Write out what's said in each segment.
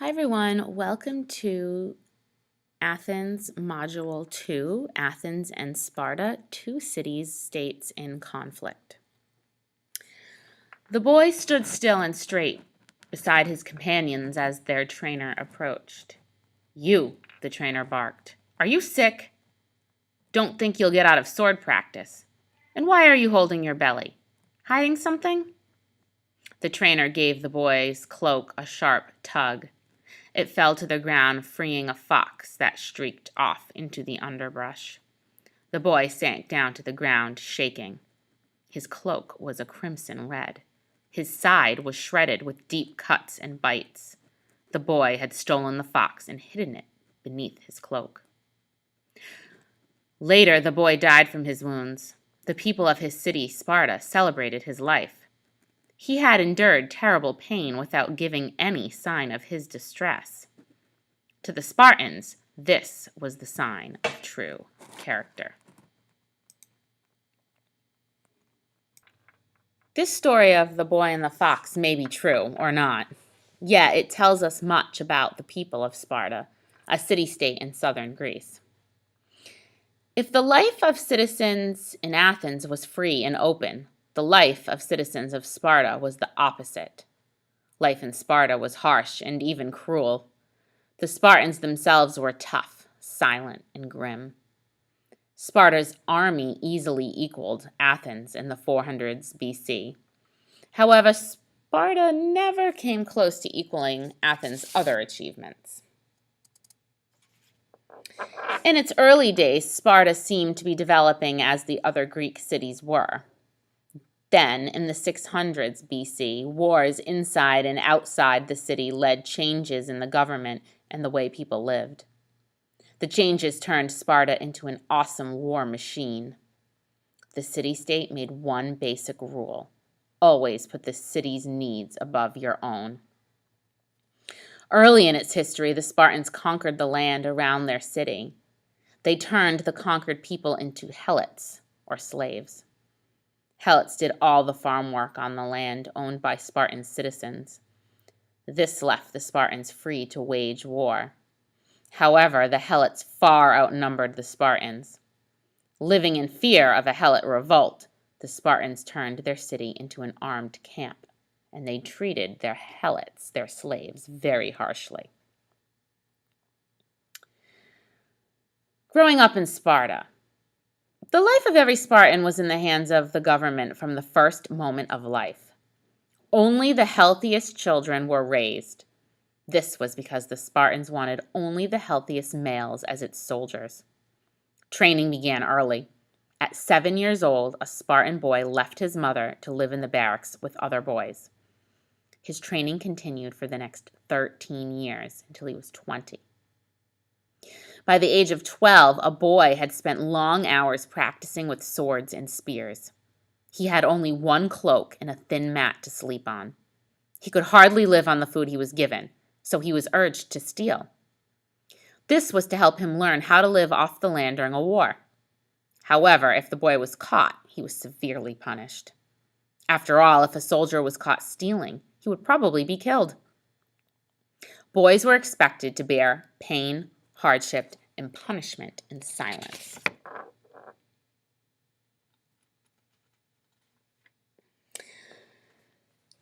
Hi everyone, welcome to Athens Module 2, Athens and Sparta, two cities-states in conflict. The boy stood still and straight beside his companions as their trainer approached. "You," the trainer barked. "Are you sick? Don't think you'll get out of sword practice. And why are you holding your belly? Hiding something?" The trainer gave the boy's cloak a sharp tug. It fell to the ground, freeing a fox that streaked off into the underbrush. The boy sank down to the ground, shaking. His cloak was a crimson red. His side was shredded with deep cuts and bites. The boy had stolen the fox and hidden it beneath his cloak. Later, the boy died from his wounds. The people of his city, Sparta, celebrated his life. He had endured terrible pain without giving any sign of his distress. To the Spartans, this was the sign of true character. This story of the boy and the fox may be true or not, yet it tells us much about the people of Sparta, a city-state in southern Greece. If the life of citizens in Athens was free and open, the life of citizens of Sparta was the opposite. Life in Sparta was harsh and even cruel. The Spartans themselves were tough, silent, and grim. Sparta's army easily equaled Athens in the 400s BC. However, Sparta never came close to equaling Athens' other achievements. In its early days, Sparta seemed to be developing as the other Greek cities were. Then, in the 600s BC, wars inside and outside the city led changes in the government and the way people lived. The changes turned Sparta into an awesome war machine. The city-state made one basic rule: always put the city's needs above your own. Early in its history, the Spartans conquered the land around their city. They turned the conquered people into helots, or slaves. Helots did all the farm work on the land owned by Spartan citizens. This left the Spartans free to wage war. However, the Helots far outnumbered the Spartans. Living in fear of a Helot revolt, the Spartans turned their city into an armed camp, and they treated their Helots, their slaves, very harshly. Growing up in Sparta, the life of every Spartan was in the hands of the government from the first moment of life. Only the healthiest children were raised. This was because the Spartans wanted only the healthiest males as its soldiers. Training began early. At 7 years old, a Spartan boy left his mother to live in the barracks with other boys. His training continued for the next 13 years until he was 20. By the age of 12, a boy had spent long hours practicing with swords and spears. He had only one cloak and a thin mat to sleep on. He could hardly live on the food he was given, so he was urged to steal. This was to help him learn how to live off the land during a war. However, if the boy was caught, he was severely punished. After all, if a soldier was caught stealing, he would probably be killed. Boys were expected to bear pain, hardship, and punishment in silence.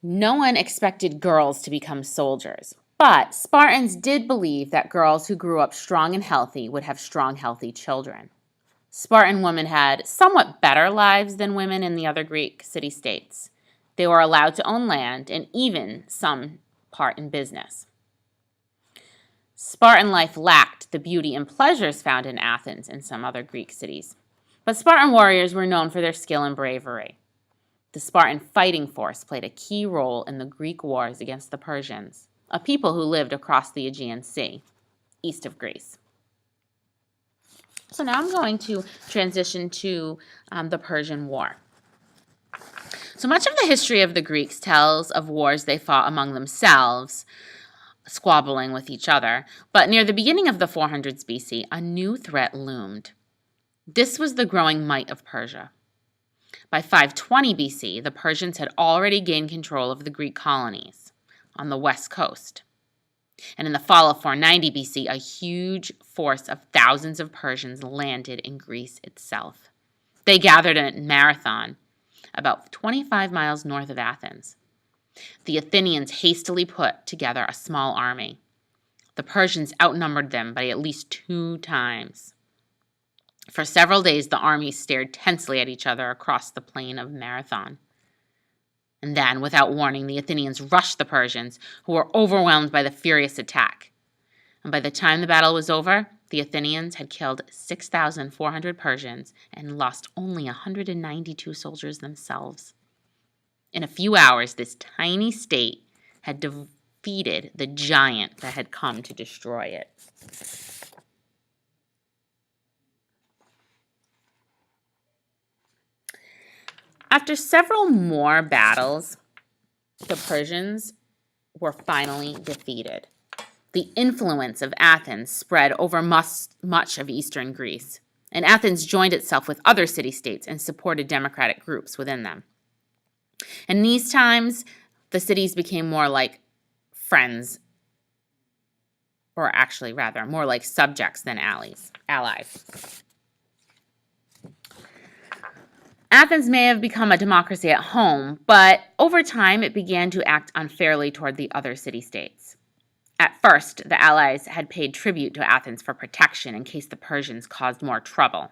No one expected girls to become soldiers, but Spartans did believe that girls who grew up strong and healthy would have strong, healthy children. Spartan women had somewhat better lives than women in the other Greek city-states. They were allowed to own land and even some part in business. Spartan life lacked the beauty and pleasures found in Athens and some other Greek cities. But Spartan warriors were known for their skill and bravery. The Spartan fighting force played a key role in the Greek wars against the Persians, a people who lived across the Aegean Sea, east of Greece. So now I'm going to transition to the Persian War. So much of the history of the Greeks tells of wars they fought among themselves, squabbling with each other. But near the beginning of the 400s BC, a new threat loomed. This was the growing might of Persia. By 520 BC, the Persians had already gained control of the Greek colonies on the west coast. And in the fall of 490 BC, a huge force of thousands of Persians landed in Greece itself. They gathered at Marathon, about 25 miles north of Athens. The Athenians hastily put together a small army. The Persians outnumbered them by at least 2 times. For several days, the armies stared tensely at each other across the plain of Marathon. And then, without warning, the Athenians rushed the Persians, who were overwhelmed by the furious attack. And by the time the battle was over, the Athenians had killed 6,400 Persians and lost only 192 soldiers themselves. In a few hours, this tiny state had defeated the giant that had come to destroy it. After several more battles, the Persians were finally defeated. The influence of Athens spread over much of eastern Greece, and Athens joined itself with other city-states and supported democratic groups within them. In these times, the cities became more like friends, or actually rather, more like subjects than allies. Athens may have become a democracy at home, but over time it began to act unfairly toward the other city-states. At first, the allies had paid tribute to Athens for protection in case the Persians caused more trouble.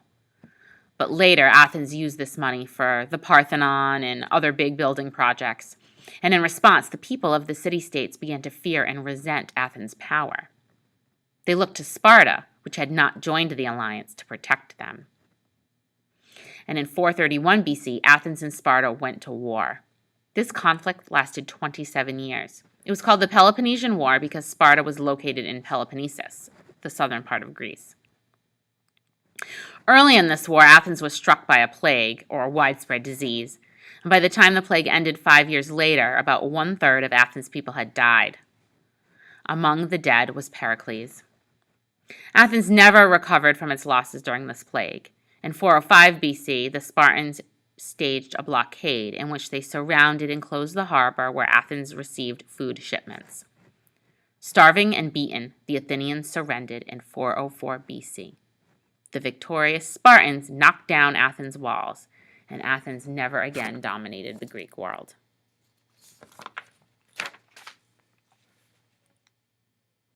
But later, Athens used this money for the Parthenon and other big building projects, and in response, the people of the city-states began to fear and resent Athens' power. They looked to Sparta, which had not joined the alliance, to protect them. And in 431 BC, Athens and Sparta went to war. This conflict lasted 27 years. It was called the Peloponnesian War because Sparta was located in Peloponnesus, the southern part of Greece. Early in this war, Athens was struck by a plague, or a widespread disease, and by the time the plague ended 5 years later, about 1/3 of Athens' people had died. Among the dead was Pericles. Athens never recovered from its losses during this plague. In 405 BC, the Spartans staged a blockade in which they surrounded and closed the harbor where Athens received food shipments. Starving and beaten, the Athenians surrendered in 404 BC. The victorious Spartans knocked down Athens' walls, and Athens never again dominated the Greek world.